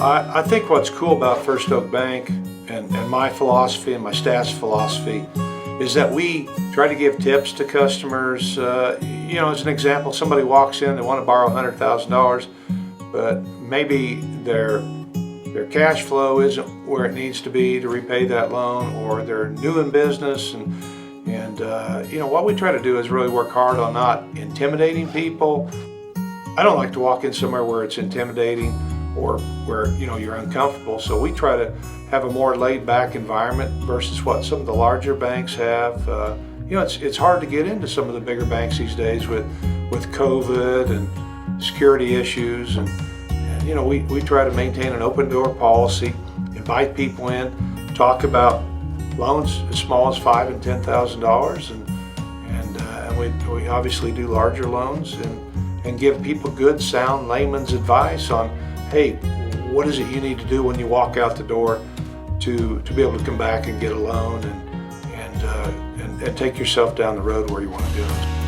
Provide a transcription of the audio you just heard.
I think what's cool about FirstOak Bank and my philosophy and my staff's philosophy is that we try to give tips to customers. As an example, somebody walks in, they want to borrow $100,000, but maybe their cash flow isn't where it needs to be to repay that loan, or they're new in business, and what we try to do is really work hard on not intimidating people. I don't like to walk in somewhere where it's intimidating or where you're uncomfortable, so we try to have a more laid-back environment versus what some of the larger banks have. It's hard to get into some of the bigger banks these days with COVID and security issues, and we try to maintain an open door policy, invite people in, talk about loans as small as $5,000 and $10,000, and we obviously do larger loans, and give people good, sound layman's advice on, hey, what is it you need to do when you walk out the door to be able to come back and get a loan and take yourself down the road where you want to go.